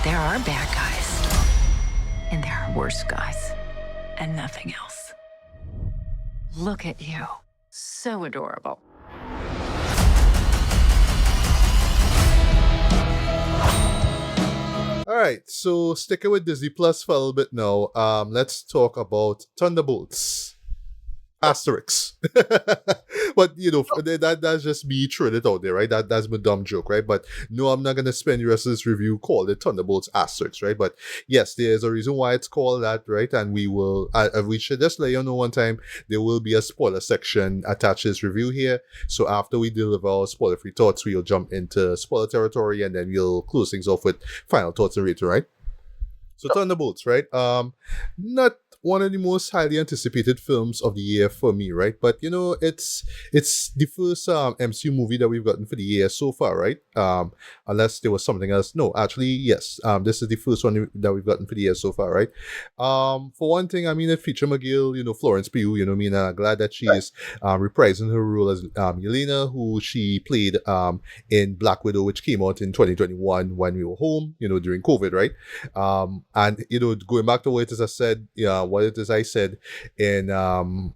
There are bad guys, and there are worse guys, and nothing else. Look at you. So adorable. All right, so sticking with Disney Plus for a little bit now. Let's talk about Thunderbolts. Asterix. But that's just me throwing it out there, right? That's my dumb joke, right? But no, I'm not gonna spend the rest of this review called it Thunderbolts Asterix, right? But yes, there's a reason why it's called that, right? And we should just let you know one time there will be a spoiler section attached to this review here. So after we deliver our spoiler-free thoughts, we'll jump into spoiler territory and then we'll close things off with final thoughts and rating, right? So Thunderbolts, right? Not one of the most highly anticipated films of the year for me, right? But it's the first MCU movie that we've gotten for the year so far, right? Unless there was something else. No, actually, yes. This is the first one that we've gotten for the year so far, right? For one thing, I mean, it featured McGill, Florence Pugh, I mean, I'm glad that she is reprising her role as Yelena, who she played in Black Widow, which came out in 2021 when we were home, during COVID, right? And going back to what it is I said, what it is I said in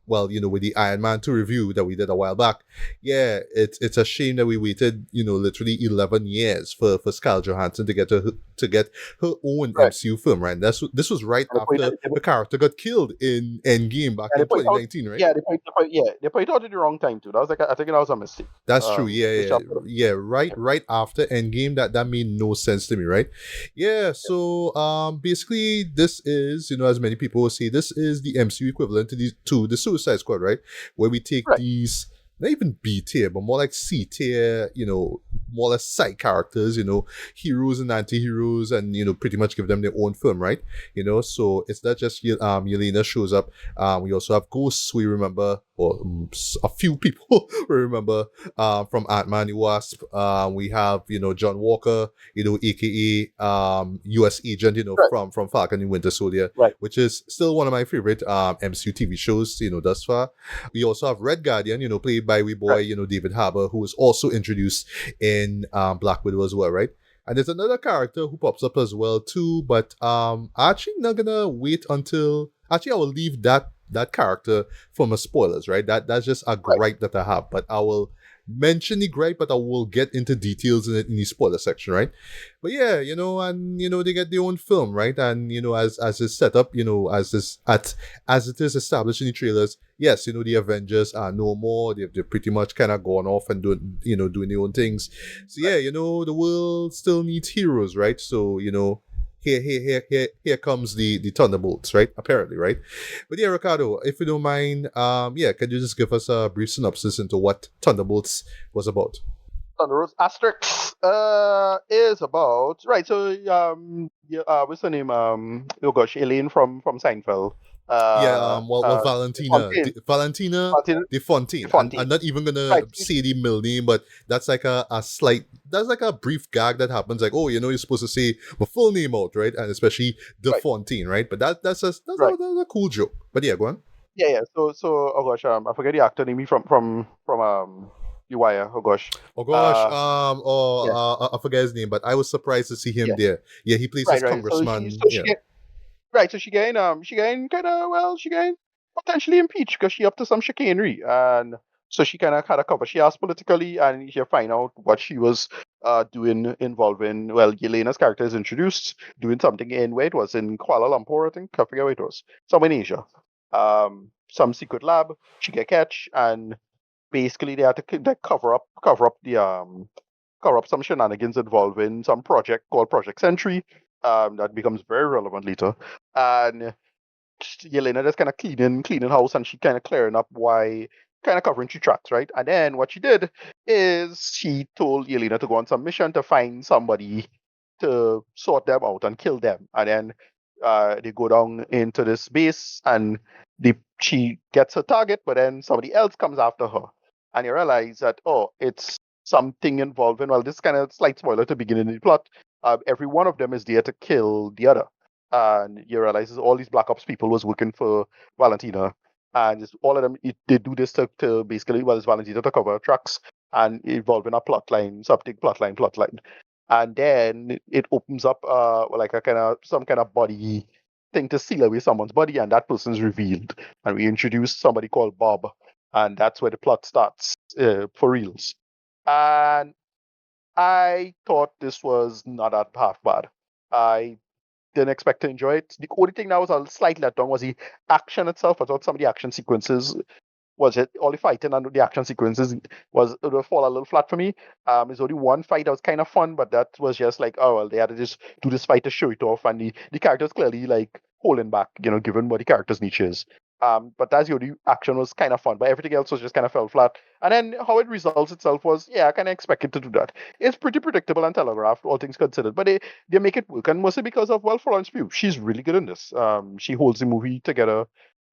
with the Iron Man 2 review that we did a while back. Yeah, it's a shame that we waited, literally 11 years for Scarlett Johansson to get her own MCU film, right? This was right after the character got killed in Endgame back in 2019, right? Yeah, they put it out at the wrong time too. That was I think that was a mistake. That's true. Yeah. Right after Endgame, that made no sense to me, right? Yeah. So basically, this is as many people will say, this is the MCU equivalent to the Suicide Squad, right? Where we take these, not even B tier, but more like C tier, more or less side characters, heroes and anti-heroes, and pretty much give them their own film, right? So it's not just Yelena shows up. We also have ghosts, we remember, or a few people we remember from Ant-Man the Wasp. We have John Walker, aka US agent, from Falcon and Winter Soldier, which is still one of my favorite MCU TV shows, thus far. We also have Red Guardian, played by we boy, David Harbour, who was also introduced in Black Widow as well, right? And there's another character who pops up as well too, but I'm actually not gonna wait until I will leave that character for my spoilers, right? That's just a gripe that I have, but I will mention the gripe, but I will get into details in the spoiler section, right? But yeah, and they get their own film, right? And as it's set up, as it is established in the trailers, yes, the Avengers are no more. They're pretty much kind of gone off and doing their own things. So yeah, the world still needs heroes, right? So here comes the Thunderbolts, right? Apparently, right? But yeah, Ricardo, if you don't mind, can you just give us a brief synopsis into what Thunderbolts was about? Thunderbolts Asterix is about So what's her name? Oh gosh, Elaine from Seinfeld. Valentina De Fontaine. I'm not even gonna say the middle name, but that's like that's like a brief gag that happens. Like, you're supposed to say my full name out, right? And especially De Fontaine, right? But that's a cool joke. But yeah, go on. Yeah. So oh gosh, I forget the actor name from The Wire. Oh gosh. I forget his name, but I was surprised to see him there. Yeah, he plays his congressman. So she getting potentially impeached because she up to some chicanery, and so she kind of had a cover. She asked politically, and you find out what she was doing involving. Well, Yelena's character is introduced doing something in where it was in Kuala Lumpur, I think. I forget where it was. Somewhere in Asia. Some secret lab. She get catch, and basically they had to cover up some shenanigans involving some project called Project Sentry. That becomes very relevant later. And Yelena just kind of cleaning house, and she kind of clearing up why, kind of covering two tracks, right? And then what she did is she told Yelena to go on some mission to find somebody to sort them out and kill them. And then they go down into this base, and she gets her target, but then somebody else comes after her. And you realize that, it's something involving, well, this kind of slight spoiler to begin in the plot. Every one of them is there to kill the other. And you realize all these Black Ops people was working for Valentina. And just all of them, they do this to basically, it's Valentina to cover tracks and involving a plotline, something plotline. and then it opens up like a kind of some kind of body thing to seal away someone's body, and that person's revealed, and we introduce somebody called Bob, and that's where the plot starts for reals. And I thought this was not that half bad. I didn't expect to enjoy it. The only thing that was a slightly let down was the action itself. I thought some of the action sequences was it all the fighting and the action sequences was it would fall a little flat for me. There's only one fight that was kind of fun, but that was just like, oh well, they had to just do this fight to show it off, and the characters clearly like holding back, given what the character's niche is. But that's the only action was kind of fun, but everything else was just kind of fell flat. And then how it resolves itself was, yeah, I kind of expected to do that. It's pretty predictable and telegraphed, all things considered, but they make it work, and mostly because of Florence Pugh. She's really good in this. She holds the movie together,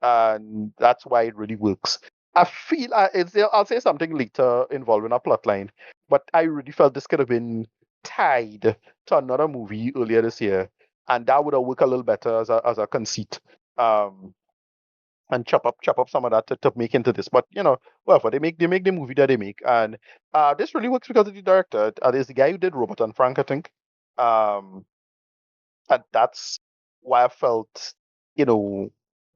and that's why it really works. I feel I'll say something later involving a plot line, but I really felt this could have been tied to another movie earlier this year, and that would have worked a little better as a conceit. And chop up some of that to make into this. But whatever, they make the movie that they make, and this really works because of the director. There's the guy who did Robot and Frank, I think. Um, and that's why I felt,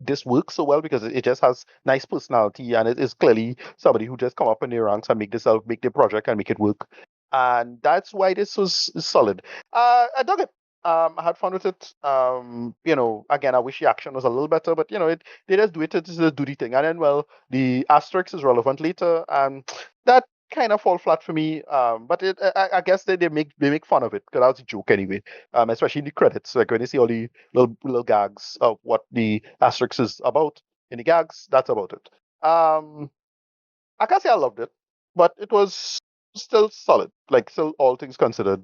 this works so well because it just has nice personality, and it is clearly somebody who just come up in the ranks and make the project and make it work. And that's why this was solid. I dug it. I had fun with it. Again, I wish the action was a little better, but they just do it to just do the thing. And then, well, the asterisk is relevant later, and that kind of fall flat for me. But I guess they make fun of it because that's a joke anyway. Especially in the credits, like when you see all the little gags of what the asterisk is about in the gags, that's about it. I can't say I loved it, but it was still solid. Like still all things considered,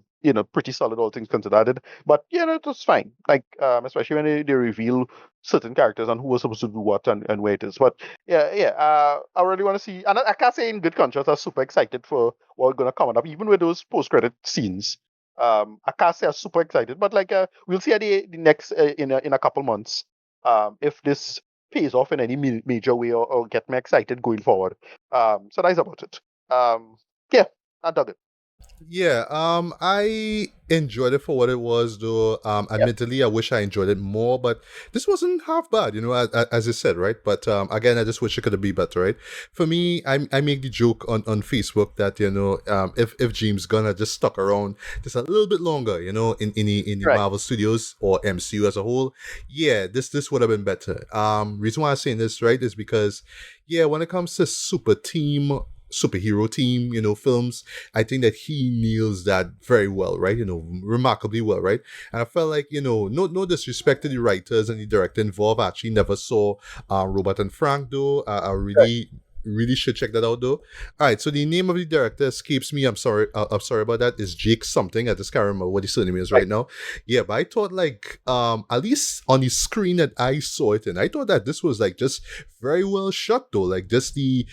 pretty solid all things considered. But it was fine. Like especially when they reveal certain characters and who was supposed to do what and where it is. But yeah. I really want to see, and I can't say in good conscience I'm super excited for what's gonna come up, even with those post credit scenes. I can't say I'm super excited, but like we'll see at the next in a couple months. If this pays off in any major way or get me excited going forward. So that's about it. Yeah, I dug it. Yeah, I enjoyed it for what it was, though. Yep. Admittedly, I wish I enjoyed it more, but this wasn't half bad, as you said, right? But again, I just wish it could have been better, right? For me, I make the joke on Facebook that if James Gunn had just stuck around just a little bit longer, in the Right. Marvel Studios or MCU as a whole, yeah, this would have been better. Reason why I'm saying this, right, is because yeah, when it comes to superhero team, films, I think that he nails that very well, right? Remarkably well, right? And I felt like, no disrespect to the writers and the director involved. I actually never saw Robert and Frank though. I Right. really should check that out though. All right, so the name of the director escapes me. I'm sorry. I'm sorry about that. It's Jake something. I just can't remember what his surname is Right. right now. Yeah, but I thought like at least on the screen that I saw it in, I thought that this was like just very well shot though. Like just the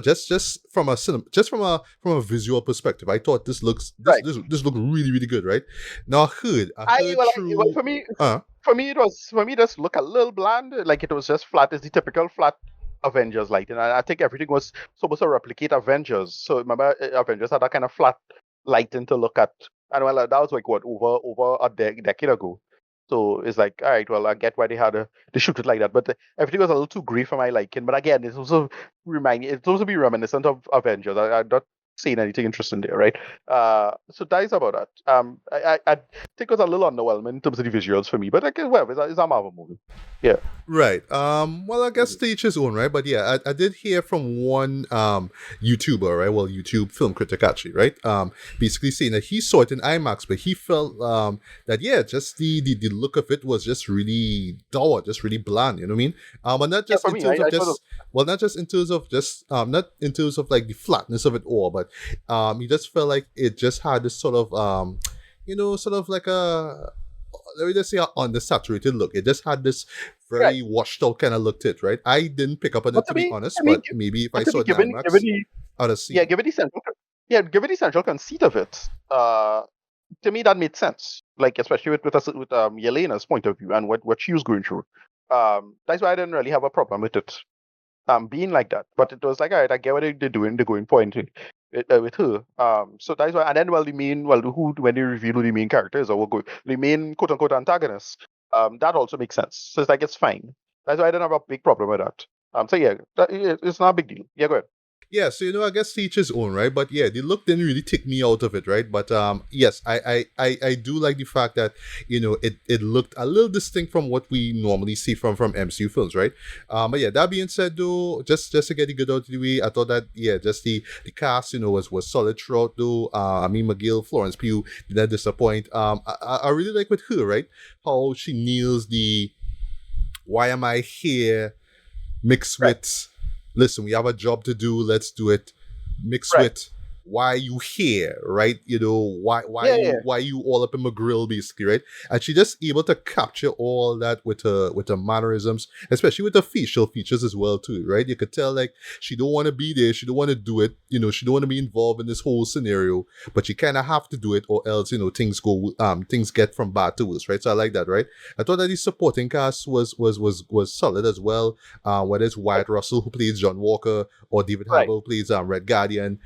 just from a visual perspective, I thought Right. this looked really really good, right? Now I heard Well, through for me it just look a little bland. Like it was just flat as the typical flat Avengers light, and I think everything was supposed to replicate Avengers. So remember, Avengers had that kind of flat lighting to look at, and well, that was like what over a decade ago. So it's like, all right, well, I get why they shoot it like that, but everything was a little too gray for my liking. But again, it's also be reminiscent of Avengers. I'm not saying anything interesting there, right? So that is about that. I think it was a little underwhelming in terms of the visuals for me, but like, well, it's a Marvel movie. Yeah. right. Well, I guess to each his own, right? But yeah, I did hear from one YouTuber, right? Well, YouTube film critic actually, right? Basically saying that he saw it in IMAX, but he felt that yeah, just the look of it was just really dull, just really bland. You know what I mean? And not Yeah, just for in me, I, terms of I thought it, not just in terms of just not in terms of like the flatness of it all, but he just felt like it just had this sort of sort of like a, let me just say, a undersaturated look. It just had this right. very washed out kind of look to it, right? I didn't pick up on But it, to be honest, to me, but maybe if I but to saw me, it in given IMAX, I'd have yeah, seen. given the central conceit of it, to me that made sense. Like especially with Yelena's point of view and what she was going through. That's why I didn't really have a problem with it being like that. But it was like, all right, I get what they're doing, they're going for. with her. So that's why. And then, well, who when they reveal who the main character is, or the main quote unquote antagonist, that also makes sense. So it's like it's fine. That's why I don't have a big problem with that. So yeah, it's not a big deal. Yeah, go ahead. Yeah, so I guess to each his own, right? But yeah, the look didn't really take me out of it, right? But yes, I do like the fact that it looked a little distinct from what we normally see from MCU films, right? But yeah, that being said, though, just to get the good out of the way, I thought that just the cast, was solid throughout, though. I mean, McGill, Florence Pugh did not disappoint. I really like with her, right? How she nails the "why am I here" mixed Right. with, listen, we have a job to do, let's do it, mixed Right. with, why are you here, right? Yeah. Why you all up in my grill, basically, right? And she just able to capture all that with her mannerisms, especially with the facial features as well too, right? You could tell like she don't want to be there, she don't want to do it, she don't want to be involved in this whole scenario, but she kind of have to do it, or else things get from bad to worse, right? So I like that, right? I thought that the supporting cast was solid as well. Whether it's Wyatt Russell who plays John Walker or David Right. Harbour who plays Red Guardian.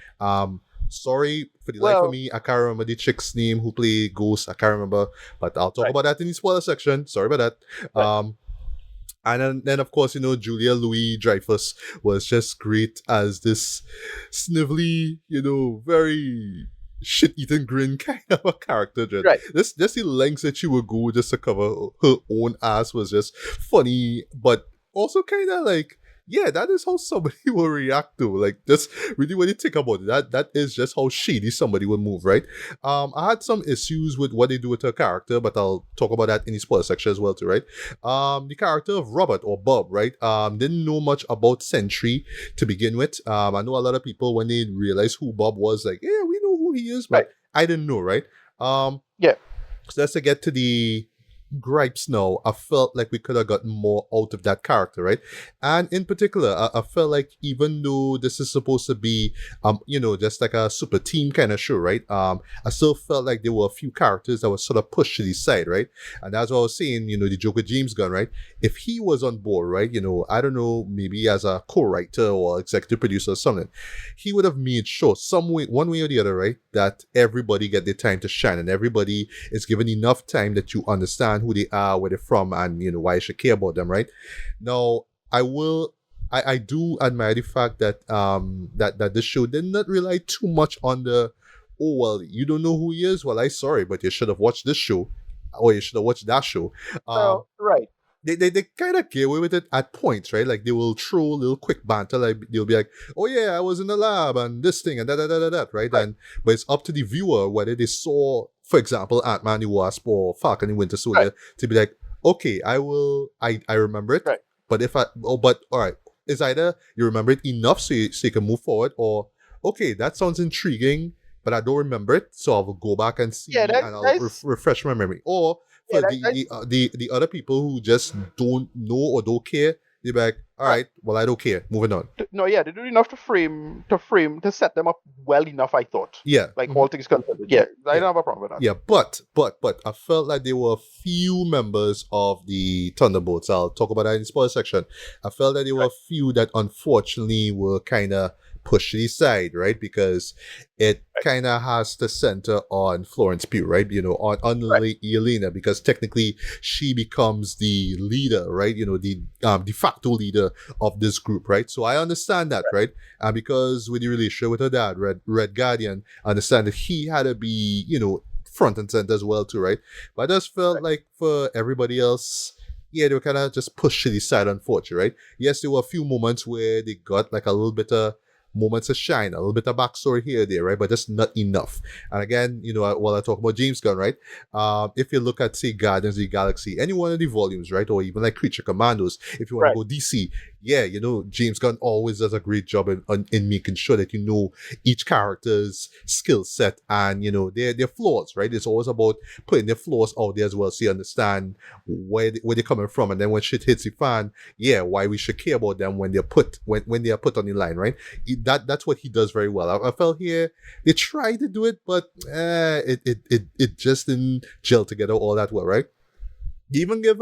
Sorry for the life of Well, me, I can't remember the chick's name who played Ghost. I can't remember, but I'll talk right. about that in the spoiler section. Sorry about that. Right. And then of course, Julia Louis Dreyfus was just great as this snivelly, very shit-eating grin kind of a character. Right. Just the lengths that she would go just to cover her own ass was just funny, but also kind of like, yeah, that is how somebody will react to. Like, just really when you think about it, that is just how shady somebody would move, right? I had some issues with what they do with her character, but I'll talk about that in the spoiler section as well, too, right? The character of Robert or Bob, right? Didn't know much about Sentry to begin with. I know a lot of people when they realized who Bob was, like, yeah, we know who he is, but Right. I didn't know, right? Yeah. So let's get to the gripes now. I felt like we could have gotten more out of that character, right? And in particular, I felt like even though this is supposed to be, just like a super team kind of show, right? I still felt like there were a few characters that were sort of pushed to the side, right? And that's what I was saying, the joke with James Gunn, right? If he was on board, right, I don't know, maybe as a co-writer or executive producer or something, he would have made sure some way, one way or the other, right, that everybody get their time to shine and everybody is given enough time that you understand who they are, where they're from, and why you should care about them, right? Now, I do admire the fact that that this show did not rely too much on the, oh well, you don't know who he is, well, I sorry, but you should have watched this show or you should have watched that show. Well, right. They kind of get away with it at points, right? Like they will throw a little quick banter, like they'll be like, "Oh yeah, I was in the lab and this thing and that," right? Right. And but it's up to the viewer whether they saw, for example, Ant-Man the Wasp or Falcon and Winter Soldier Right. to be like, "Okay, I remember it." Right. But all right, it's either you remember it enough so you can move forward, or okay, that sounds intriguing, but I don't remember it, so I'll go back and see Yeah. and I'll refresh my memory, or Yeah. for the other people who just don't know or don't care, they're like, all right, well, I don't care. Moving on. No, yeah, they do enough to set them up well enough. I thought. Yeah. Like all things considered. Yeah, I don't have a problem with that. Yeah, but I felt like there were a few members of the Thunderbolts. I'll talk about that in the spoiler section. I felt that there were a few that unfortunately were kind of pushed to the side, right? Because it kind of has to center on Florence Pugh, right? On Yelena, because technically she becomes the leader, right? The de facto leader of this group, right? So I understand that, right? Because with the relationship with her dad, Red Guardian, I understand that he had to be, front and center as well too, right? But I just felt like for everybody else, yeah, they were kind of just pushed to the side, unfortunately, right? Yes, there were a few moments where they got like a little bit of moments of shine, a little bit of backstory here or there, right? But just not enough. And again, while I talk about James Gunn, right? If you look at, say, Guardians of the Galaxy, any one of the volumes, right? Or even like Creature Commandos, if you want to go DC, yeah, James Gunn always does a great job in making sure that each character's skill set and, their flaws, right? It's always about putting their flaws out there as well so you understand where they're coming from. And then when shit hits the fan, yeah, why we should care about them when they're put on the line, right? That's what he does very well. I felt here they tried to do it, but it just didn't gel together all that well, right? They even give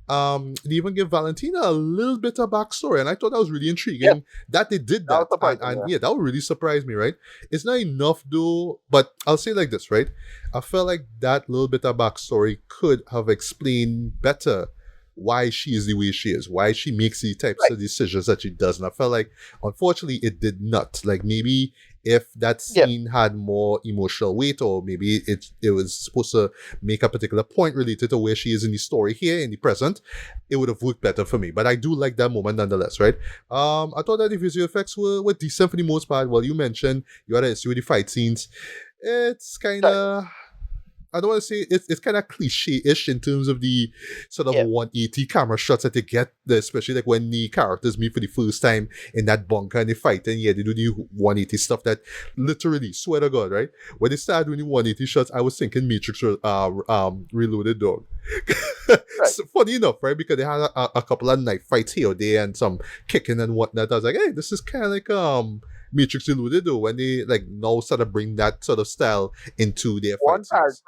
they even give Valentina a little bit of backstory, and I thought that was really intriguing that they did That was that. surprising, And yeah. yeah, that would really surprise me, right? It's not enough though, but I'll say it like this, right? I felt like that little bit of backstory could have explained better why she is the way she is, why she makes the types of decisions that she does. And I felt like, unfortunately, it did not. Like maybe if that Yeah. scene had more emotional weight, or maybe it was supposed to make a particular point related to where she is in the story here in the present, it would have worked better for me. But I do like that moment nonetheless, right? I thought that the visual effects were decent for the most part. Well, you mentioned you had an issue with the fight scenes. It's kind of, I don't want to say it's kind of cliche-ish in terms of the sort of 180 camera shots that they get, especially like when the characters meet for the first time in that bunker and they fight, and yeah, they do the 180 stuff that literally, swear to God, right? When they started doing the 180 shots, I was thinking Matrix Reloaded, dog. So, funny enough, right? Because they had a couple of knife fights here or there and some kicking and whatnot. I was like, hey, this is kind of like Matrix Reloaded though, when they like now sort of bring that sort of style into their fight scenes.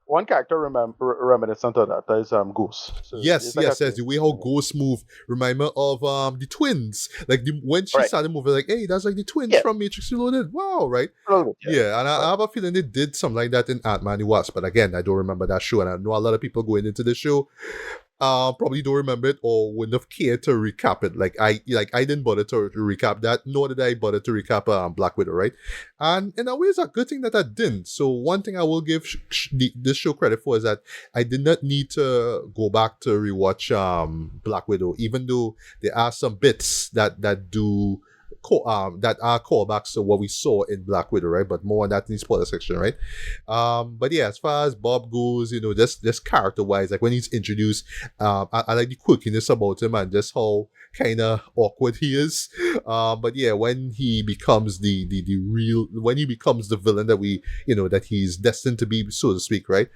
One character reminiscent of that is Goose. So yes, the way how Ghost move remind me of the twins. Like when she started moving, like, hey, that's like the twins from Matrix Reloaded. Wow, right? Yeah, and I have a feeling they did something like that in Ant-Man and the Wasp, but again, I don't remember that show, and I know a lot of people going into the show probably don't remember it or wouldn't have cared to recap it. I didn't bother to recap that, nor did I bother to recap Black Widow, right? And in a way, it's a good thing that I didn't. So one thing I will give this show credit for is that I did not need to go back to rewatch Black Widow, even though there are some bits that do that are callbacks to what we saw in Black Widow, right? But more on that in the spoiler section, right? But yeah, as far as Bob goes, you know, just character wise, like when he's introduced, I like the quirkiness about him and just how kind of awkward he is. But yeah, when he becomes the real, when he becomes the villain that we, you know, that he's destined to be, so to speak, right?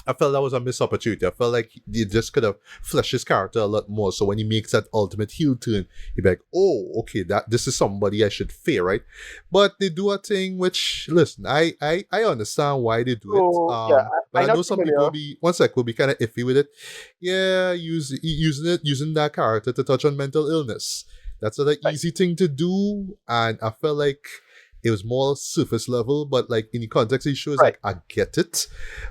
I felt that was a missed opportunity. I felt like they just could have fleshed his character a lot more. So when he makes that ultimate heel turn, he'd be like, oh, okay, this is somebody I should fear, right? But they do a thing which, listen, I understand why they do it. But I know some people will be kind of iffy with it. Yeah, using that character to touch on mental illness. That's an easy thing to do. And I felt like it was more surface level, but like in the context of the show, it's like, I get it.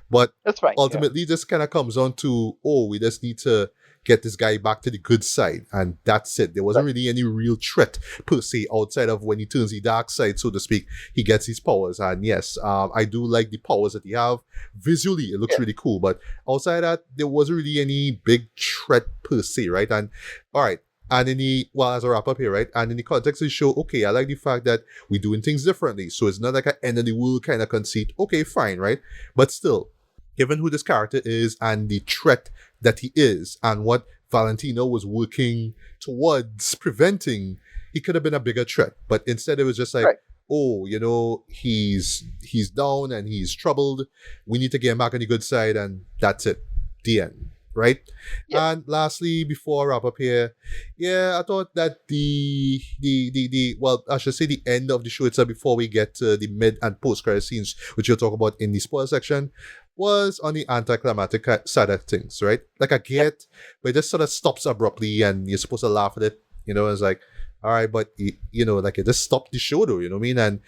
But ultimately, this kind of comes on to, we just need to get this guy back to the good side. And that's it. There wasn't really any real threat per se outside of when he turns the dark side, so to speak, he gets his powers. And yes, I do like the powers that he have. Visually, it looks really cool. But outside that, there wasn't really any big threat per se, right? And all right. And as a wrap up here, right? And in the context of the show, okay, I like the fact that we're doing things differently. So it's not like an end of the world kind of conceit. Okay, fine, right? But still, given who this character is and the threat that he is and what Valentino was working towards preventing, he could have been a bigger threat. But instead, it was just like, oh, you know, he's down and he's troubled. We need to get him back on the good side, and that's it. The end. Right? And lastly, before I wrap up here, I thought that I should say the end of the show itself before we get to the mid and post-credit scenes, which you'll talk about in the spoiler section, was on the anticlimactic side of things, right? Like I get, but it just sort of stops abruptly and you're supposed to laugh at it, you know, it's like, all right, but you know, like it just stopped the show though, you know what I mean? And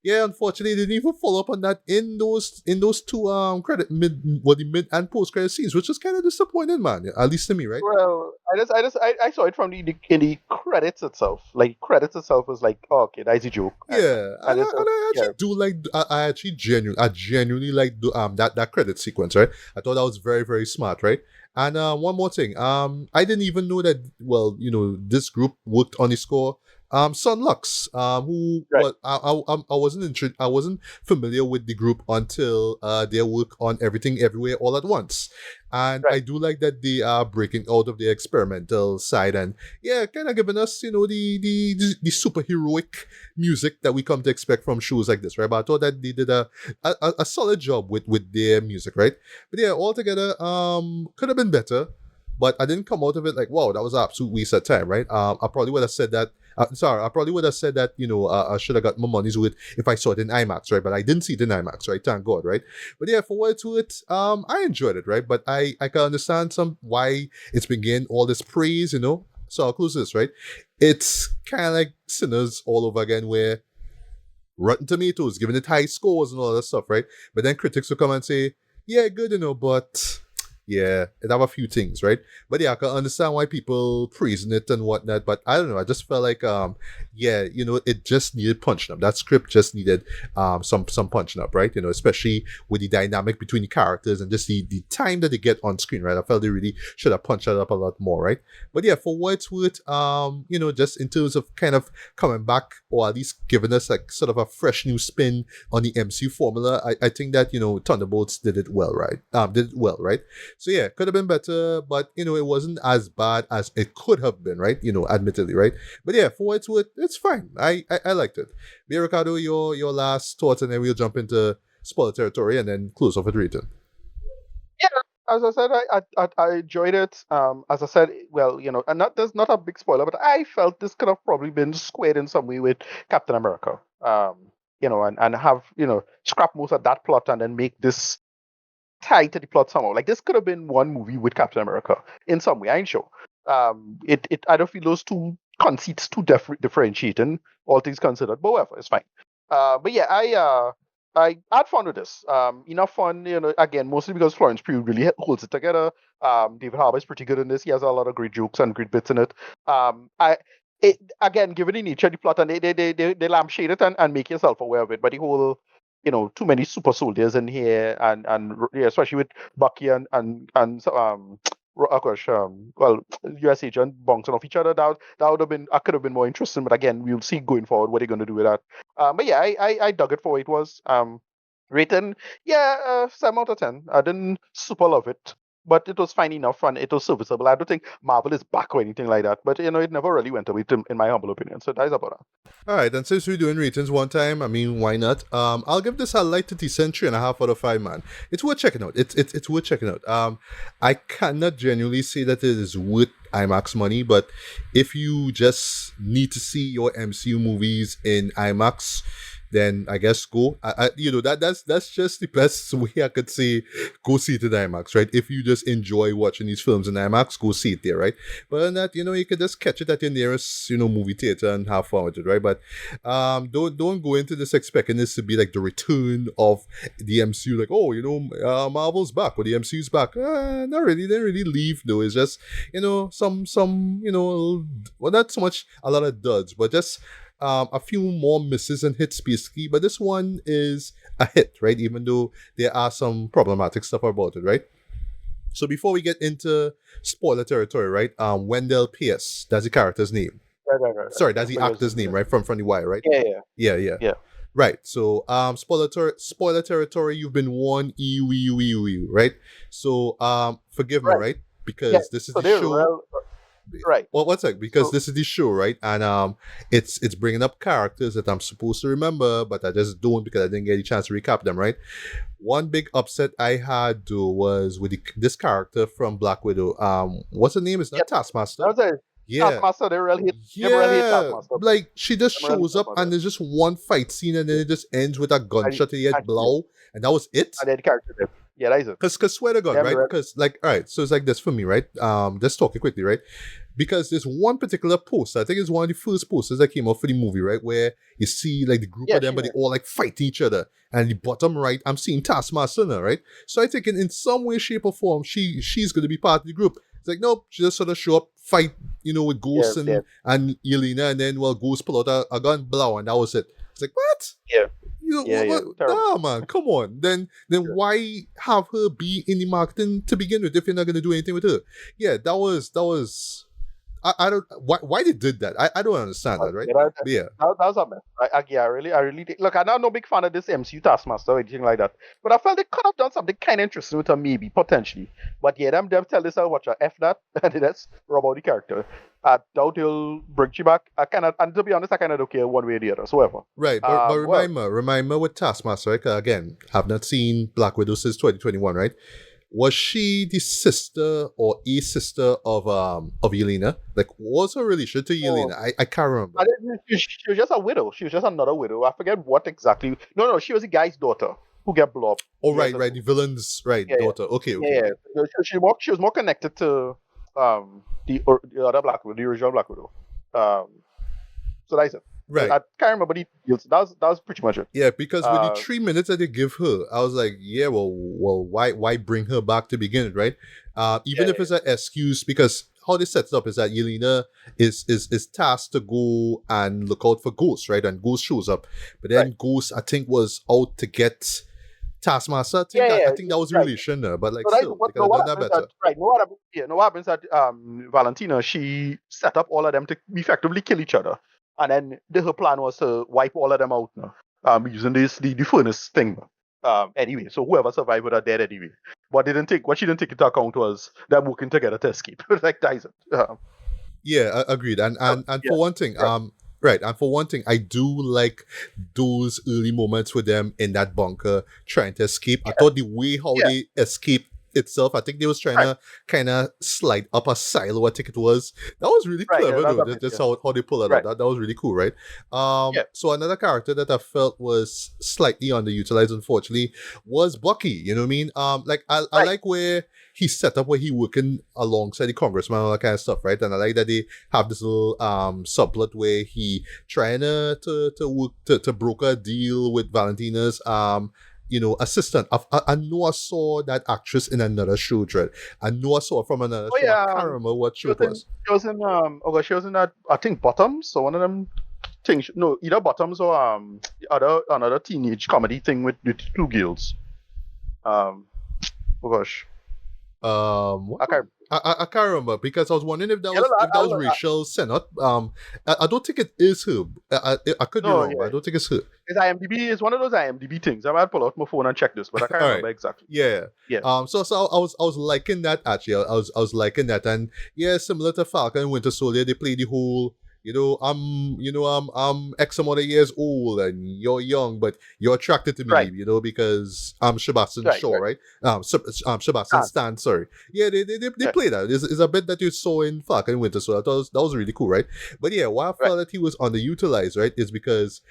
yeah, unfortunately, they didn't even follow up on that in those two the mid and post credit scenes, which is kind of disappointing, man. At least to me, right? Well, I saw it from in the credits itself. Like credits itself was like, oh, okay, that's a joke. Yeah, and I actually do like. I genuinely like that credit sequence, right? I thought that was very, very smart, right? And one more thing, I didn't even know that. Well, you know, this group worked on the score. Son Lux, who I wasn't familiar with the group until their work on Everything Everywhere All at Once, and I do like that they are breaking out of the experimental side and kind of giving us, you know, the superheroic music that we come to expect from shows like this, right? But I thought that they did a solid job with their music, right? But yeah, altogether, could have been better. But I didn't come out of it like, wow, that was an absolute waste of time, right? I probably would have said that Sorry, I probably would have said that, I should have got my money's worth if I saw it in IMAX, right? But I didn't see it in IMAX, right? Thank God, right? But yeah, for what it's worth, I enjoyed it, right? But I can understand why it's been getting all this praise, So I'll close this, right? It's kind of like Sinners all over again, where Rotten Tomatoes giving it high scores and all that stuff, right? But then critics will come and say, yeah, good, but yeah, it have a few things, right? But yeah, I can understand why people praising it and whatnot. But I don't know, I just felt like it just needed punching up. That script just needed some punching up, right? Especially with the dynamic between the characters and just the time that they get on screen, right? I felt they really should have punched that up a lot more, right? But yeah, for what it's worth, just in terms of kind of coming back, or at least giving us like sort of a fresh new spin on the MCU formula, I think that Thunderbolts did it well, right? So yeah, could have been better, but it wasn't as bad as it could have been, right? Admittedly, right? But yeah, for what it's worth, it's fine. I liked it. But Ricardo, your last thoughts, and then we'll jump into spoiler territory and then close off with rating. Yeah, as I said, I enjoyed it. As I said, well, and there's not a big spoiler, but I felt this could have probably been squared in some way with Captain America. And have scrap most of that plot and then make this tied to the plot somehow. Like this could have been one movie with Captain America in some way. I ain't sure. I don't feel those two conceits too differentiating, all things considered. But whatever, it's fine. But yeah, I had fun with this. Enough fun, again, mostly because Florence Pugh really holds it together. David Harbour is pretty good in this. He has a lot of great jokes and great bits in it. Again, given the nature of the plot, and they lampshade it and make yourself aware of it. But the whole too many super soldiers in here, and yeah, especially with Bucky of course, US agent bouncing off each other. That would have been, could have been more interesting. But again, we'll see going forward what they're going to do with that. But yeah, I dug it for what it was. Rating, yeah, 7 out of 10. I didn't super love it, but it was fine enough and it was serviceable. I don't think Marvel is back or anything like that, but it never really went away, in my humble opinion. So that's about that. All right, and since we're doing ratings one time, I mean, why not? I'll give this a light to decent 3.5 out of 5, man. It's worth checking out. It's worth checking out. I cannot genuinely say that it is worth IMAX money, but if you just need to see your MCU movies in IMAX, then I guess go. That's just the best way I could say go see it in IMAX, right? If you just enjoy watching these films in IMAX, go see it there, right? But other than that, you could just catch it at your nearest, movie theater and have fun with it, right? But don't go into this expecting this to be like the return of the MCU, like, Marvel's back or the MCU's back. Not really. They didn't really leave though. It's just some well, not so much a lot of duds, but just a few more misses and hits basically, but this one is a hit, right? Even though there are some problematic stuff about it, right? So before we get into spoiler territory, right? Wendell Pierce, that's the character's name. Right. Sorry, that's the actor's name, right? From The Wire, right? Yeah. Right. So spoiler territory, you've been warned, right? So forgive me, right? Because this is the show. Right. Well, one sec, because this is the show, right? And it's bringing up characters that I'm supposed to remember, but I just don't because I didn't get a chance to recap them, right? One big upset I had though was with this character from Black Widow. What's her name? It's not Taskmaster. Taskmaster, they really hit Taskmaster. Like she just shows up and there's just one fight scene and then it just ends with a gunshot to the head blow, and that was it. And then the character did. Yeah, that is it. Because swear to God, right? Because like, all right, so it's like this for me, right? Just talking quickly, right? Because there's one particular poster, I think it's one of the first posters that came out for the movie, right? Where you see like the group of them, but they all like fight each other. And the bottom right, I'm seeing Taskmaster now, right? So I think in some way, shape, or form, she's going to be part of the group. It's like, nope, she just sort of show up, fight, with Ghost and Yelena, and then Ghost pull out a gun, blow, and that was it. It's like, what? Yeah. Nah, man, come on. Then why have her be in the marketing to begin with if you're not going to do anything with her? Yeah, that was. I don't. Why they did that? I don't understand that, right? That was a mess. I really did. Look, I'm not no big fan of this MCU Taskmaster or anything like that, but I felt they could have done something kind of interesting with her, maybe potentially. But yeah, them tell this watch F that, and that's rub out the character. I doubt he'll bring you back. And to be honest, I kind of don't care one way or the other. So whatever. Right, but remember with Taskmaster, right? Again, I've not seen Black Widow since 2021, right? was she the sister or a sister of Yelena? Like, what was her relation to Yelena? I can't remember. I didn't, she was just a widow. She was just another widow. I forget what exactly. No, she was the guy's daughter who get blown up. Oh, right, the villain's daughter. Okay. Yeah. She was more connected to the other Black Widow, the original Black Widow. So that's it. Right. I can't remember the details. That was pretty much it. Yeah, because with the 3 minutes that they give her, I was like, yeah, well, why bring her back to begin with, right? Even if it's an excuse, because how they set it up is that Yelena is tasked to go and look out for Ghost, right? And Ghost shows up, but then Ghost, I think, was out to get Taskmaster. I think that was the relation there, but like, still, they could have done that better. What happens that Valentina, she set up all of them to effectively kill each other. And then her plan was to wipe all of them out now, using the furnace thing. Anyway, so whoever survived are dead anyway. What she didn't take into account was them working together to escape. Like Tyson. Yeah, agreed. And for one thing, right, and for one thing, I do like those early moments with them in that bunker trying to escape. I thought the way how they escaped itself, I think they was trying to kind of slide up a silo, I think it was. That was really clever, though. That's how they pull it out. That was really cool, right? So another character that I felt was slightly underutilized, unfortunately, was Bucky. You know what I mean? I like where he set up where he working alongside the congressman and all that kind of stuff, right? And I like that they have this little subplot where he trying to work to broker a deal with Valentina's assistant. I know I saw that actress in another show, Dread. I know I saw her from another show. I can't remember what show it was. She was in that, I think, Bottoms, so one of them things. No, either Bottoms or another teenage comedy thing with two girls. I can't remember, because I was wondering if that was Rachel Sennott. I don't think it is her. I could be wrong, but I don't think it's her. It's IMDb. It's one of those IMDb things. I might pull out my phone and check this, but I can't remember exactly. Yeah. So I was liking that, actually. I was liking that, and yeah, similar to Falcon and Winter Soldier, they play the whole, I'm X amount of years old and you're young, but you're attracted to me, because I'm Sebastian Shaw, right? Sebastian Stan, sorry. Yeah, they play that. It's a bit that you saw in Falcon Winter, so I thought that was really cool, right? But yeah, why I felt that he was underutilized, right, is because,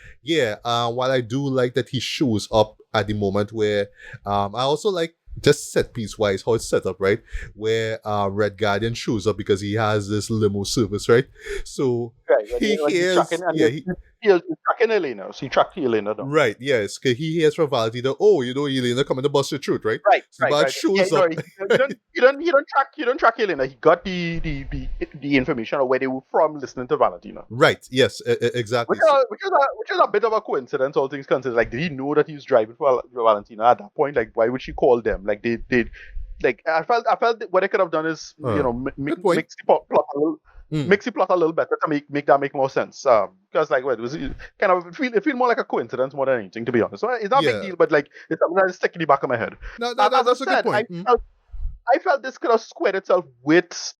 while I do like that he shows up at the moment where, I also like just set piece wise how it's set up, right? Where Red Guardian shows up because he has this limo service, right? So he hears, he's tracking Elena. So he tracked Elena down. Right, yes, because he hears from Valentina, Elena coming to bust your truth, right? So right. shows up. He don't track Elena. He got the information of where they were from listening to Valentina. Right, yes, exactly. Which is a bit of a coincidence, all things considered. Like, did he know that he was driving for Valentina at that point? Like, why would she call them? Like, they like, I felt what they could have done is, mix the plot a little. Mix the plot a little better to make that make more sense. Because it was kind of it feel more like a coincidence more than anything, to be honest. So it's not a big deal, but like it's something that's sticking in the back of my head. No, that's a good point. I felt this could have squared itself with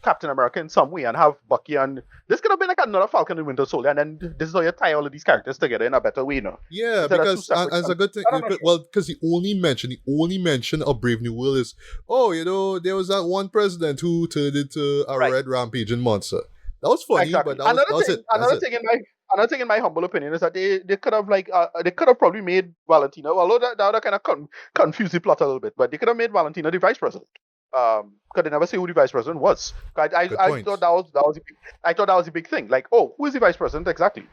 Captain America in some way and have Bucky, and this could have been like another Falcon and Winter Soldier, and then this is how you tie all of these characters together in a better way, Yeah, because as a good thing, because the only mention of Brave New World is, there was that one president who turned into a red rampaging monster. That was funny, but that was it. Another thing, in my humble opinion, is that they could have probably made Valentina, although that kind of confused the plot a little bit, but they could have made Valentina the vice president. Because they never say who the vice president was. I thought that was a big thing. Like, who is the vice president exactly?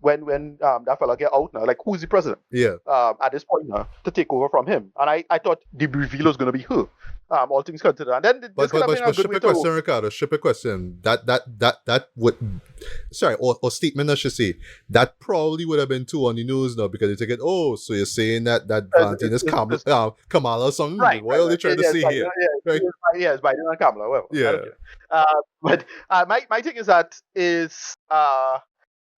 When that fella get out now, like, who's the president? Yeah. At this point now, to take over from him, and I thought the reveal was going to be her. All things considered, and then this could have been a good way to. Question, Ricardo. Ship a question. That would, sorry, or statement I should say. That probably would have been too on the news now, because they take it. Oh, so you're saying that Valentine is Kamala or something? Right. What are they trying to say here? Right? Yes, Biden and Kamala. Well, yeah. But my thing is that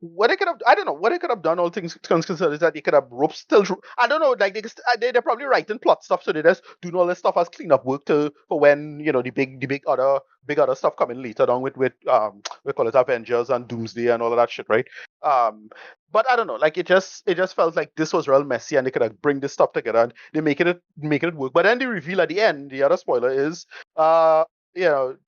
what they could have, I don't know, what they could have done, all things considered, is that they could have roped still. I don't know, like they're probably writing plot stuff, so they just doing all this stuff as cleanup work for when the big other stuff coming later on with we call it Avengers and Doomsday and all of that shit, right? But I don't know, like it just felt like this was real messy, and they could have bring this stuff together and they making it work. But then the reveal at the end, the other spoiler is, uh,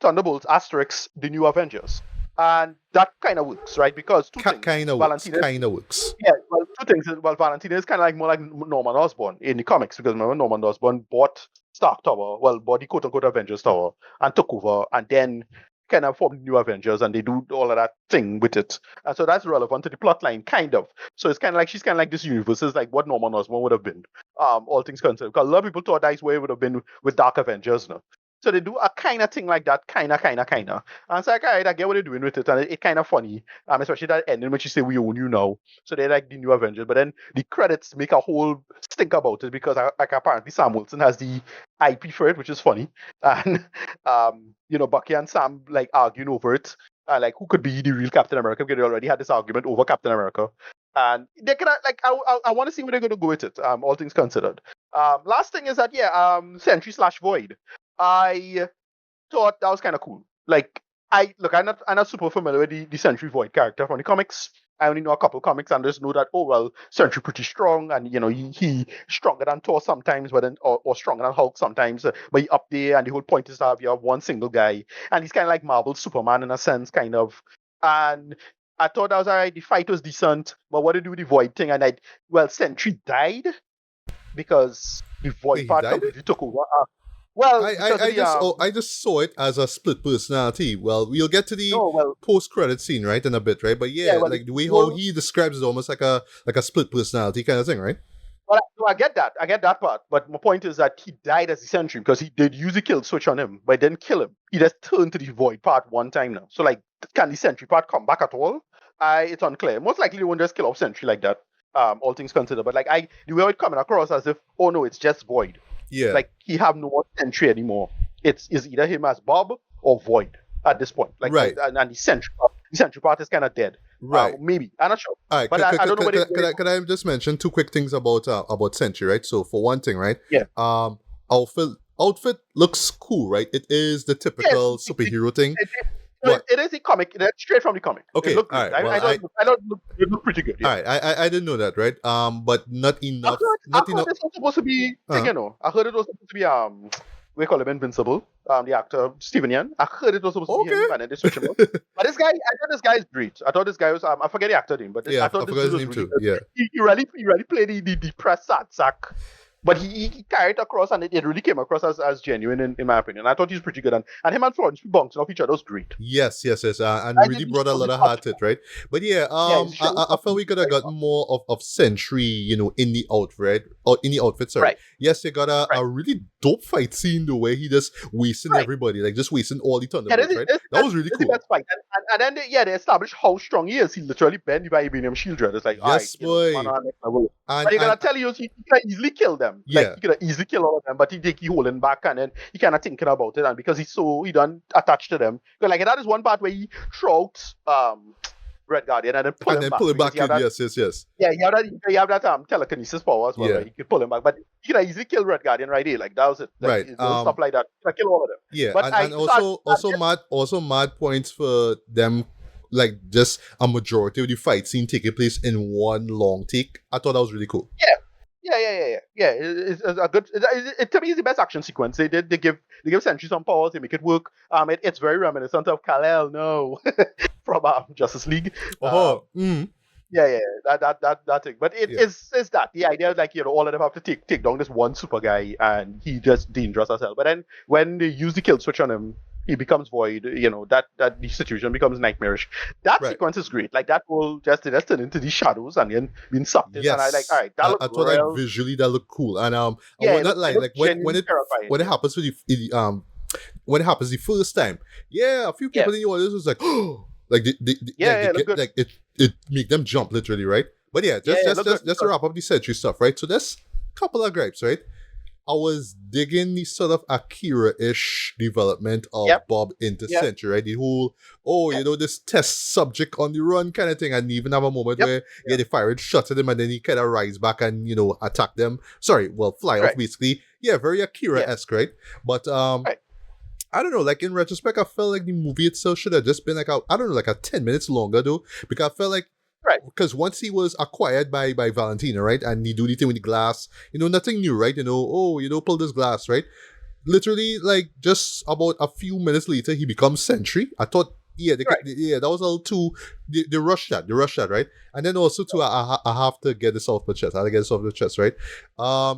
Thunderbolts asterisk the new Avengers, and that kind of works, right? Because two things, Kind of works. Valentina. Kind of works. Yeah, well, two things. Well, Valentina is kind of like more like Norman Osborn in the comics, because remember Norman Osborn bought Stark Tower, well, bought the quote unquote Avengers Tower, and took over, and then kind of formed New Avengers, and they do all of that thing with it, and so that's relevant to the plot line, kind of. So it's kind of like she's kind of like this universe is like what Norman Osborn would have been, all things considered. Because a lot of people thought that's where it would have been with Dark Avengers, no. So they do a kind of thing like that, kind of. And it's like, all right, I get what they're doing with it, and it kind of funny, especially that ending when she say, "We own you now." So they're like the new Avengers, but then the credits make a whole stink about it because, like, apparently Sam Wilson has the IP for it, which is funny, and Bucky and Sam like arguing over it, like who could be the real Captain America, because they already had this argument over Captain America, and they can like I want to see where they're going to go with it. All things considered. Last thing is that Sentry / Void. I thought that was kind of cool. Like, I'm not super familiar with the Sentry Void character from the comics. I only know a couple comics, and just know that, oh well, Sentry pretty strong, and he stronger than Thor sometimes, but then or stronger than Hulk sometimes. But he up there, and the whole point is to have you have one single guy, and he's kind of like Marvel's Superman in a sense, kind of. And I thought that was alright. The fight was decent, but what to do with the Void thing? And Sentry died because the Void He part died? completely took over. Well, I just saw it as a split personality. Well, we'll get to the no, well, post credit scene, right, in a bit, right? But Yeah, well, like the way how well- he describes it, almost like a split personality kind of thing, right? well, no, I get that part. But my point is that he died as the Sentry because he did use the kill switch on him, but it didn't kill him. He just turned to the Void part one time now. So, like, can the Sentry part come back at all? It's unclear. Most likely, they won't just kill off Sentry like that. All things considered, but like the way it coming across as if, oh no, it's just Void. Yeah. Like, he have no more Sentry anymore. It's either him as Bob or Void at this point. Like, Right. And the Sentry part is kind of dead. Right. Maybe. I'm not sure. All right, But I don't know what it- can I just mention two quick things about Sentry, right? So for one thing, right? Yeah. Outfit looks cool, right? It is the typical superhero thing. It is a comic. That's straight from the comic. Okay, It looked all right, good. well, I don't look. It looked pretty good. Yeah. All right, I didn't know that, right? But not I enough. heard, Not I heard enough. this was supposed to be. Uh-huh. I heard it was supposed to be we call him Invincible. The actor Steven Yeun. I heard it was supposed to be him, Okay. and then they switched him up. But this guy, I thought this guy is great. I thought this guy was. I forget the actor name, but Yeah, I I thought this forgot dude his was name really too. good. Yeah. He really played the depressed sad sack. But he carried it across, and it really came across as genuine in my opinion. I thought he was pretty good, and him and Florence bouncing off each other was great. Yes, and I really didn't brought a know lot this of heart to it, right? But it's showing I felt we could have gotten more of Sentry, in the outfit, or in the outfit. Sorry, Right. yes, you got a really dope fight scene the way he just wasting Right. everybody, like just wasting all the Yeah, Thunderbolts, right? That was really this is cool. the best fight. And then they established how strong he is. He literally bent the vibranium shield dread. It's like, Yes, boy. man, next level. And, But he gonna and tell you he can easily kill them. Yeah. Like, he could easily kill all of them, but he holding back, and then he kind of thinking about it, and because he done attached to them. Because like that is one part where he throw out Red Guardian and then pull him back. pull it back because in. he have that- Yes. Yeah, you have that telekinesis power as well. Yeah. Right? You could pull him back, but you could easily kill Red Guardian right here. Like that was it. Like, Right, little stuff like that. You can kill all of them. Yeah, But and also mad points for them, like just a majority of the fight scene taking place in one long take. I thought that was really cool. Yeah. It's a good. It to me is the best action sequence. They give Sentry some powers. They make it work. It's very reminiscent of Kal-El, no, from Justice League. Yeah, that thing. But it is that the idea is like all of them have to take down this one super guy, and he just dangerous as hell. But then when they use the kill switch on him, he becomes Void. That the situation becomes nightmarish. That Right. sequence is great. Like that whole just turn into these shadows and then being sucked in. Yes, And I like, all right, that I looks thought real. like visually that looked cool, and I Yeah, would it not looked- lie, it looked like when genuinely terrifying. it happens for when it happens the first time, a few people in the audience was like, oh, like they it looked good. like it make them jump literally, right? But it looked good. just to wrap up the Sentry stuff, right? So there's a couple of gripes, right? I was digging the sort of Akira-ish development of Bob into Sentry, right? The whole, this test subject on the run kind of thing, and even have a moment where they fired shots at him, and then he kind of rise back and attack them. Sorry, well, fly off basically. Yeah, very Akira-esque, right? But I don't know, like in retrospect, I felt like the movie itself should have just been like a 10 minutes longer though, because I felt like Right. because once he was acquired by Valentina, right, and he do the thing with the glass, nothing new, right? Pull this glass, right? Literally, like just about a few minutes later, he becomes Sentry. I thought, yeah, Right. that was a little too. They rushed that, right? And then also too, I have to get this off the chest. I have to get this off the chest, right?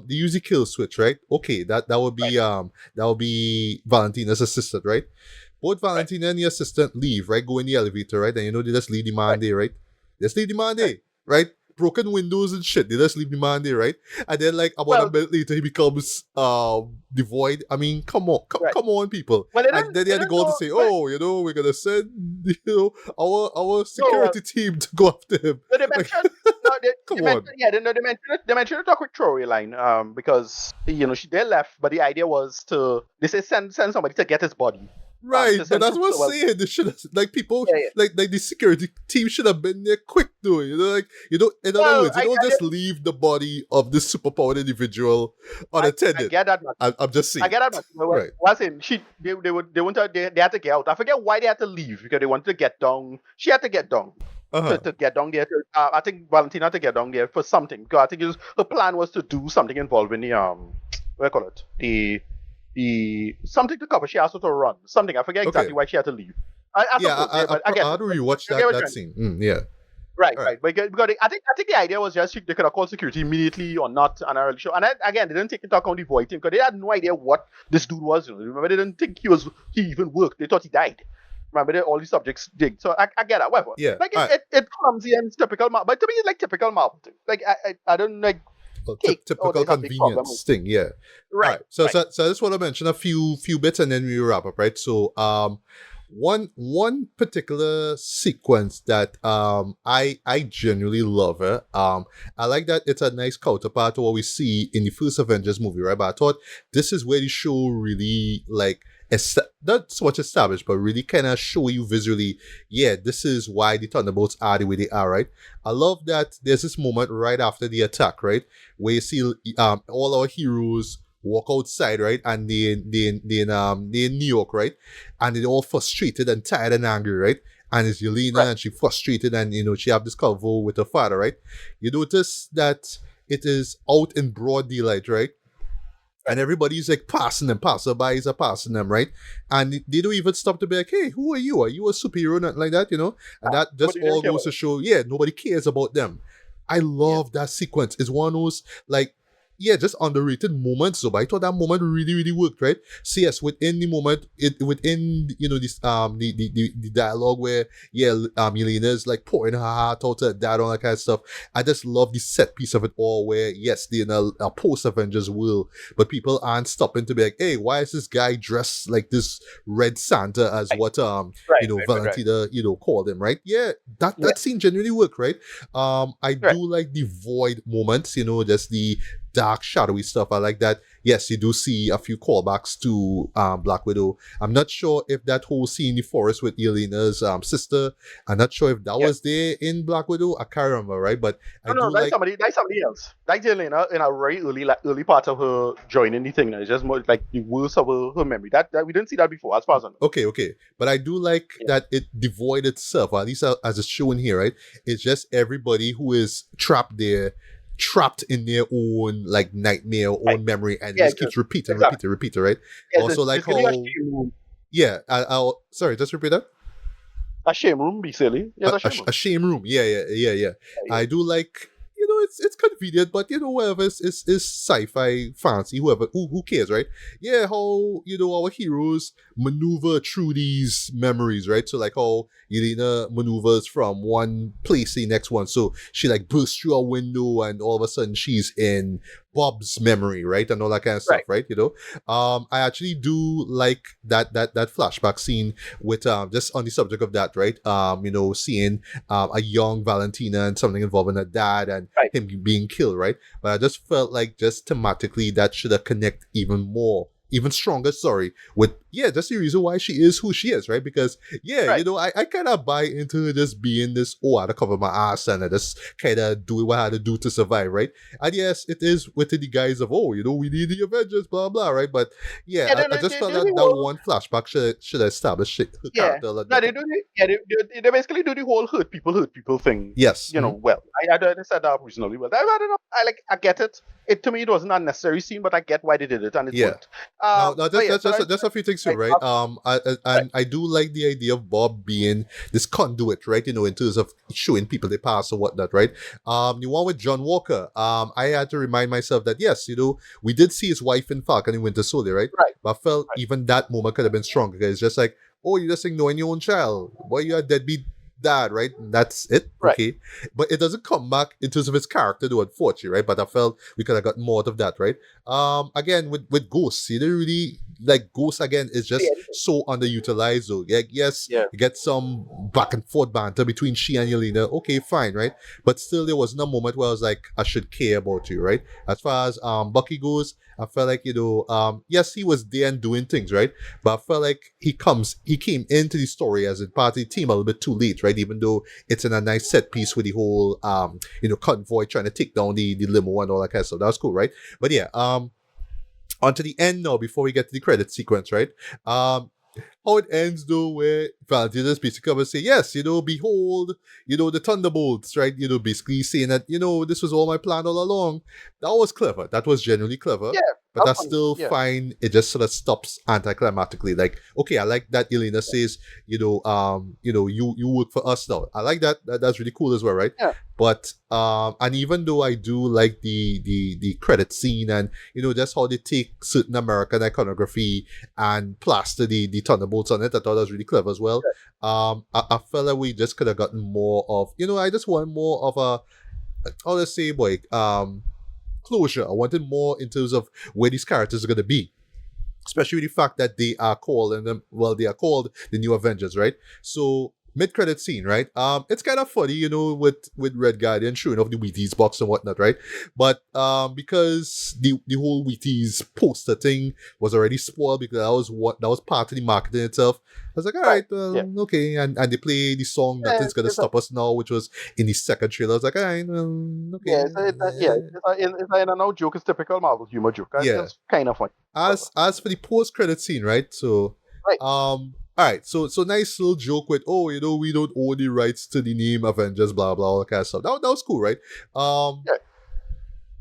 They use the kill switch, right? Okay, that would be Valentina's assistant, right? Both Valentina and the assistant leave, right? Go in the elevator, right? And they just leave the man there, right? Just leave the man there, right? Broken windows and shit. They just leave the man there, right? And then like about a minute later, he becomes devoid. I mean, come on, people. Well, And then they had to go to say, we're gonna send our security team to go after him. No, they mentioned, Come they on. mentioned, yeah, they mentioned the talk with Troy line, because they left, but the idea was they say send somebody to get his body. Right, To but send that's what troops I'm to- saying. They should have, like, people, Yeah, yeah. like the security team should have been there quick, though. In other words, you don't just leave the body of this superpowered individual unattended. I get that much. I'm just saying. I get that much. Right. Was in they had to get out. I forget why they had to leave, because they wanted to get down. She had to get down. Uh-huh. To get down there. I think Valentina had to get down there for something. Because I think her plan was to do something involving the what do I call it? The something to cover. She asked her to run. Something. I forget exactly why she had to leave. I had to rewatch that scene. Yeah. Right. Because I think the idea was just they could have called security immediately or not, and I'm really sure. And again, they didn't take into account the void thing, because they had no idea what this dude was. Remember, they didn't think he even worked. They thought he died. Remember, all these subjects dig. So I get that. Whatever. Yeah. Like it clumsy and it's typical Marvel, but to me it's like typical Marvel thing. Like I don't like. Typical convenience thing, yeah. Right. Right. So I just want to mention a few bits and then we wrap up, right? So one particular sequence that I genuinely love it. I like that it's a nice counterpart to what we see in the first Avengers movie, right? But I thought this is where the show really like not so much established, but really kind of show you visually, yeah, this is why the Thunderbolts are the way they are, right? I love that there's this moment right after the attack, right, where you see all our heroes walk outside, right, and they're in New York, right, and they're all frustrated and tired and angry, right, and it's Yelena and she's frustrated and she have this convo with her father, right. You notice that it is out in broad daylight, right. And everybody's like passing them, passerbys are passing them, right? And they don't even stop to be like, hey, who are you? Are you a superhero? Nothing like that, And that just all goes to show, yeah, nobody cares about them. I love that sequence. It's one of those, like, yeah, just underrated moments. So, but I thought that moment really, really worked, right? So yes, within the moment, within this the dialogue where Yelena's like pouring her heart out to her dad, all that kind of stuff. I just love the set piece of it all, where yes, they're in a post Avengers world, but people aren't stopping to be like, hey, why is this guy dressed like this red Santa as what Valentina called him, right? Yeah, that scene genuinely worked, right? I do like the void moments, just the dark, shadowy stuff. I like that. Yes, you do see a few callbacks to Black Widow. I'm not sure if that whole scene in the forest with Yelena's sister, I'm not sure if that was there in Black Widow. I can't remember, right? But that's somebody else. That's Yelena in a very early part of her joining the thing. It's just more like the worst of her memory. That we didn't see that before, as far as I know. Okay. But I do like that it devoid itself, at least as it's shown here, right? It's just everybody who is trapped in their own like nightmare, own memory, and it just keeps repeating, right? Yeah, also like how, I'll sorry, just repeat that. A shame room, be silly. Yes, a shame room. Yeah. I do like, it's convenient, but whatever, is sci-fi fancy, who cares, right? Yeah, how our heroes maneuver through these memories, right? So like how Yelena maneuvers from one place to the next one. So she like bursts through a window and all of a sudden she's in Bob's memory, right? And all that kind of stuff, right? I actually do like that flashback scene with just on the subject of that, right? Seeing a young Valentina and something involving her dad and him being killed, right? But I just felt like just thematically that should have connected even more even stronger story with just the reason why she is who she is, right? Because Right. I kind of buy into her just being this, I had to cover my ass and I just kind of do what I had to do to survive, right? And yes, it is within the guise of, we need the Avengers, blah blah, right? But I just felt that that one flashback should establish her character a lot No, better. they basically do the whole hurt people thing. Yes. Well. I understand that reasonably well. I don't know. I get it. It to me it wasn't a unnecessary scene, but I get why they did it and it worked. Now, that's a few things too, right? I do like the idea of Bob being this conduit, right? In terms of showing people their past or whatnot, right? The one with John Walker, I had to remind myself that yes, we did see his wife in Falcon and Winter Soldier, right? Right. But I felt even that moment could have been stronger. It's just like, you're just ignoring your own child. Boy, you're a deadbeat dad, right? And that's it. Right. Okay. But it doesn't come back in terms of his character, though, unfortunately, right? But I felt we could have got more out of that, right? Again, with Ghost, you don't really like Ghost again is just so underutilized though. Yes, you get some back and forth banter between she and Yelena. Okay, fine, right? But still there wasn't a moment where I was like, I should care about you, right? As far as Bucky goes, I felt like, yes, he was there and doing things, right? But I felt like he came into the story as a part of the team a little bit too late, right? Even though it's in a nice set piece with the whole convoy trying to take down the limo and all that kind of stuff. That was cool, right? But on to the end now before we get to the credit sequence, right? How it ends though, where Valentine just basically comes and say, yes, behold, the Thunderbolts, right? Basically saying that, this was all my plan all along. That was clever. That was genuinely clever. Yeah. But I still find it just sort of stops anticlimactically. Like, okay, I like that Elena says, you work for us now. I like that. That's really cool as well, right? Yeah. But and even though I do like the credit scene and just how they take certain American iconography and plaster the Thunderbolts on it, I thought that was really clever as well. Yeah. I felt like we just could have gotten more of I just want more of a closure. I wanted more in terms of where these characters are going to be, especially with the fact that they are called the New Avengers, right? So mid-credit scene, right? It's kind of funny, with Red Guardian showing off the Wheaties box and whatnot, right? But because the whole Wheaties poster thing was already spoiled because that was part of the marketing itself. I was like, all right, okay, and they play the song Nothing's Gonna Stop Us Now, which was in the second trailer. I was like, all right, okay. It's a no joke. It's typical Marvel humor joke. It's kind of funny. As for the post-credit scene, right? So, all right, so nice little joke with, we don't own the rights to the name Avengers, blah, blah, all that kind of stuff. That was cool, right?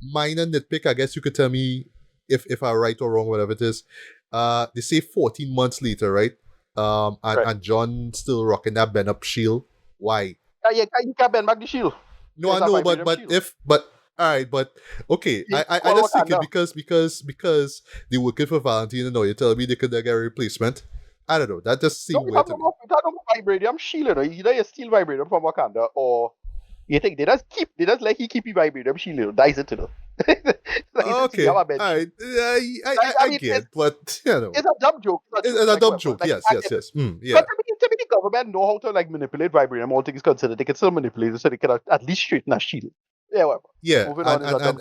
Minor nitpick, I guess you could tell me if I'm right or wrong, whatever it is. They say 14 months later, right? And John still rocking that bend up shield. Why? You can't bend back the shield. No, I know, but all right, but okay. I just think it because they're working for Valentine. No, you tell me they could get a replacement. I don't know. That just seems weird to me. That don't vibranium shield. Either you steal vibranium from Wakanda, or you think they just let he keep the vibranium shield. Dies it, Okay, all right. I get, but it's a dumb joke. It's a dumb joke. Yes. But to me, the government know how to manipulate vibranium. All things considered, they can still manipulate it so they can at least straighten a shield. Yeah,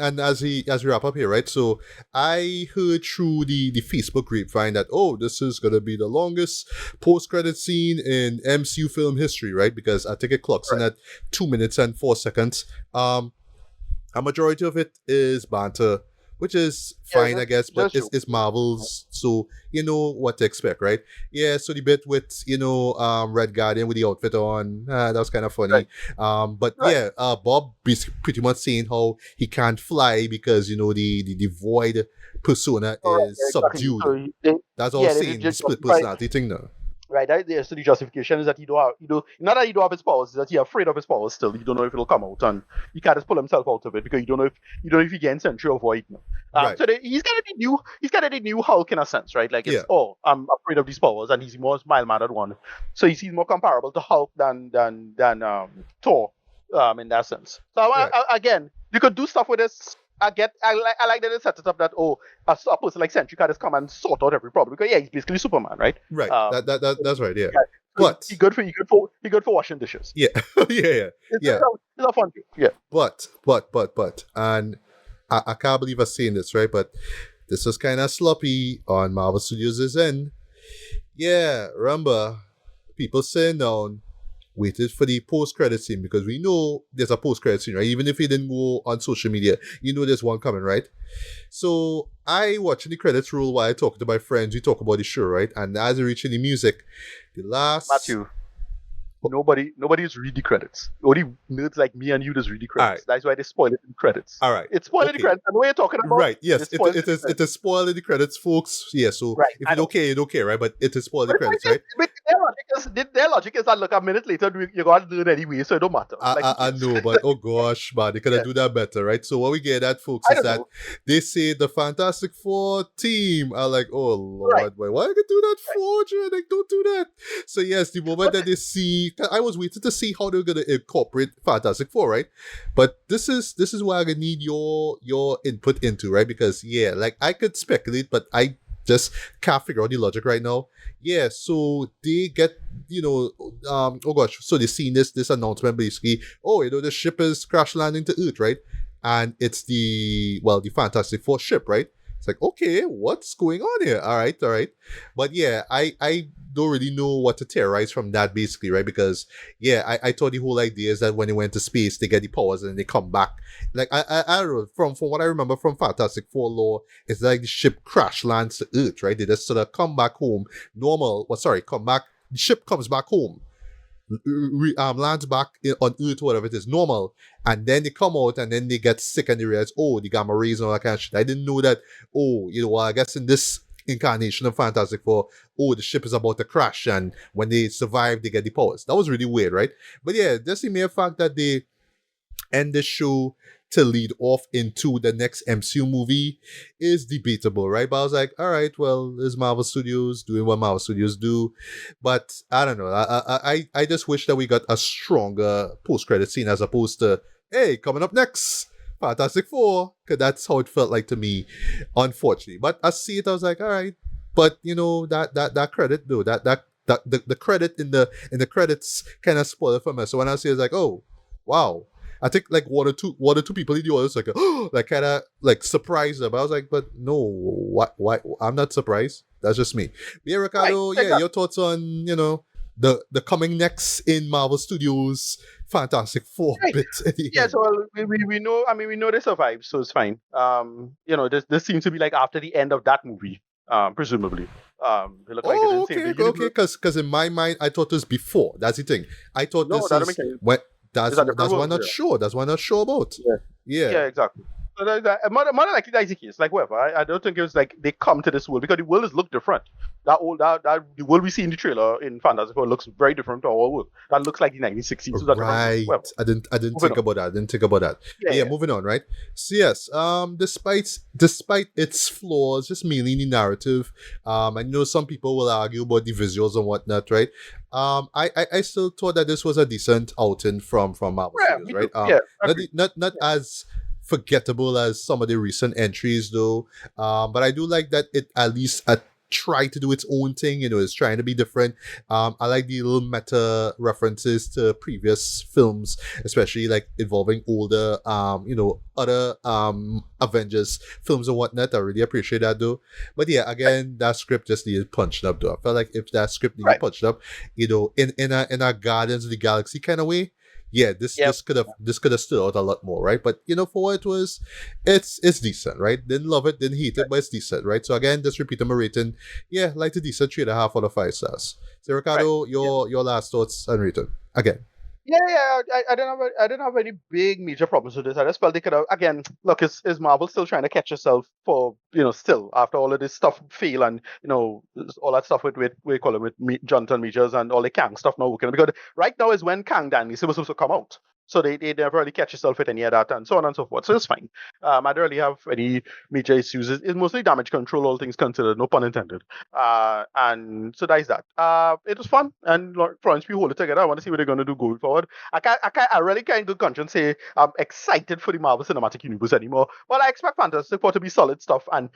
and as we wrap up here, right? So I heard through the Facebook grapevine that this is gonna be the longest post-credit scene in MCU film history, right? Because I think it clocks in at 2 minutes and 4 seconds. A majority of it is banter, which is fine, I guess, but it's Marvel's, so you know what to expect, right? Yeah, so the bit with Red Guardian with the outfit on, that was kind of funny. Bob pretty much saying how he can't fly because the void persona is subdued. So that's all saying the split personality thing now. Right, so the justification is that not that you don't have his powers, is that you're afraid of his powers still. You don't know if it'll come out, and he can't just pull himself out of it because you don't know if he gets Sentry or Void. So he's kind of the new Hulk in a sense, right? Like I'm afraid of these powers, and he's the most mild-mannered one. So he's more comparable to Hulk than Thor, in that sense. So again, you could do stuff with this. I like that it sets it up that a person like Sentry can just come and sort out every problem because he's basically Superman, right? Right. That's right. Yeah. But he good for washing dishes. Yeah. yeah. It's a fun thing. Yeah. But and I can't believe I'm saying this, right? But this was kind of sloppy on Marvel Studios' end. Yeah, remember, people sitting down, waited for the post-credit scene because we know there's a post-credit scene, right? Even if you didn't go on social media, you know there's one coming, right? So I watching the credits roll while I talk to my friends. We talk about the show, right? And as we reach in the music, the last Matthew, nobody's read the credits. Only nerds like me and you just read the credits. Alright. That's why they spoil it in the credits. all right. It's spoiling Okay. the credits. I know what you're talking about. Right, yes, It's spoiling it the is. It credits. is spoiling the credits, folks. Yeah, so Right, if I you know. don't care, you don't care, right? But it is spoiling the But credits, right? their logic is that look, a minute later you're going to learn anyway, so it don't matter. I, Like, I, I know, but oh gosh, man, they could have Yeah. do that better, right? So what we get at, folks, I is don't that know. they say the Fantastic Four team are like, oh lord, Right. boy, why you can do that for, Joe? Like, don't do that. So yes, the moment that they see, I was waiting to see how they're gonna incorporate Fantastic Four, right? But this is where I need your input into, right? Because yeah, like I could speculate, but I just can't figure out the logic right now. Yeah, so they get, oh gosh, so they seen this announcement basically, oh, the ship is crash landing to Earth, right? And it's the Fantastic Four ship, right? It's like, okay, what's going on here? All right. But yeah, I don't really know what to theorize from that basically, right? Because yeah, I thought the whole idea is that when they went to space, they get the powers and they come back. Like I don't know, from what I remember from Fantastic Four lore, it's like the ship crash lands to Earth, right? They just sort of come back home, come back, the ship comes back home, lands back on Earth, whatever it is, normal, and then they come out and then they get sick and they realize, oh, the gamma rays and all that kind of shit. I didn't know that. Oh, I guess in this incarnation of Fantastic Four, oh, the ship is about to crash, and when they survive, they get the powers. That was really weird, right? But yeah, just the mere fact that they end the show to lead off into the next MCU movie is debatable, right? But I was like, all right, well, there's Marvel Studios doing what Marvel Studios do, but I don't know. I just wish that we got a stronger post-credit scene as opposed to, hey, coming up next, Fantastic Four, because that's how it felt like to me, unfortunately. But I see it, I was like, all right, but that credit though, the credit in the credits kind of spoiled it for me. So when I see it, it's like, oh, wow. I think like one or two people in the audience like like kind of like surprised them. I was like, but no, why? I'm not surprised. That's just me. But yeah, Ricardo. Right, Yeah, your thoughts on the coming next in Marvel Studios Fantastic Four Right. bit. Yeah, so we know. I mean, we know they survived, so it's fine. This seems to be like after the end of that movie, presumably. They look like they Oh, didn't save okay, the okay. universe. Because in my mind, I thought it was before. That's the thing. I thought No, this that don't is make sense. when that's Is that the that's why I'm prequel? not Yeah. sure. That's why I'm not sure about. Yeah, Yeah. exactly. So more than likely that's the case. Like whatever. I don't think it was like they come to this world because the world is look different. That the world we see in the trailer in Fantastic Four looks very different to our world. That looks like the 1960s. So that's Right. whatever. I didn't Moving think on. about that. I didn't think about that. Yeah, But yeah, yeah. moving on, right? So yes, despite its flaws, just mainly in the narrative, I know some people will argue about the visuals and whatnot, right? I still thought that this was a decent outing from Marvel Yeah, Studios, me right? too. Yeah, Not agreed. not as forgettable as some of the recent entries though. But I do like that it at least try to do its own thing. It's trying to be different. I like the little meta references to previous films, especially like involving older, other Avengers films and whatnot. I really appreciate that though. But yeah, again, that script just needed punched up though. I felt like if that script needed Right. punched up, in a Guardians of the Galaxy kind of way, yeah, this Yep. this could have stood out a lot more, right? But for what it was, it's decent, right? Didn't love it, didn't hate it, but it's decent, right? So again, just repeat my rating. Yeah, like a decent 3.5 out of 5 stars. So Ricardo, your last thoughts on rating again. Yeah. I didn't have any big major problems with this. I just felt they could have again. Look, is Marvel still trying to catch itself for still after all of this stuff fail and all that stuff with we call it with Jonathan Majors and all the Kang stuff not working because right now is when Kang Daniels was supposed to come out. So they never really catch itself with any of that and so on and so forth. So it's fine. I don't really have any major issues. It's mostly damage control, all things considered, no pun intended. And so that is that. It was fun, and Florence Pugh hold it together. I want to see what they're going to do going forward. I really can't good conscience say I'm excited for the Marvel Cinematic Universe anymore. But I expect Fantastic Four to be solid stuff, and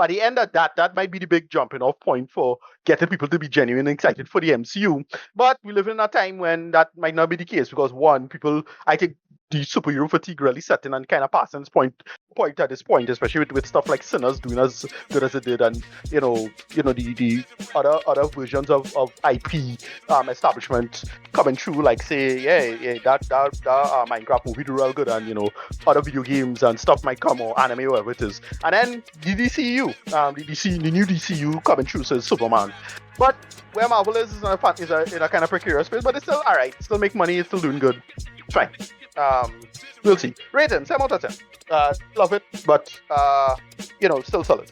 at the end of that might be the big jumping off point for getting people to be genuinely excited for the MCU. But we live in a time when that might not be the case because one, people, I think the superhero fatigue really setting and kind of passing its point at this point, especially with stuff like Sinners doing as good as it did, and the other versions of IP establishment coming through, like say that Minecraft movie do real good, and other video games and stuff might come, or anime or whatever it is, and then the DCU, the new DCU coming through, so it's Superman. But where Marvel is in a kind of precarious space, but it's still alright. Still make money. It's still doing good. It's fine. We'll see. Rating 7 out of 10. Love it, but still solid.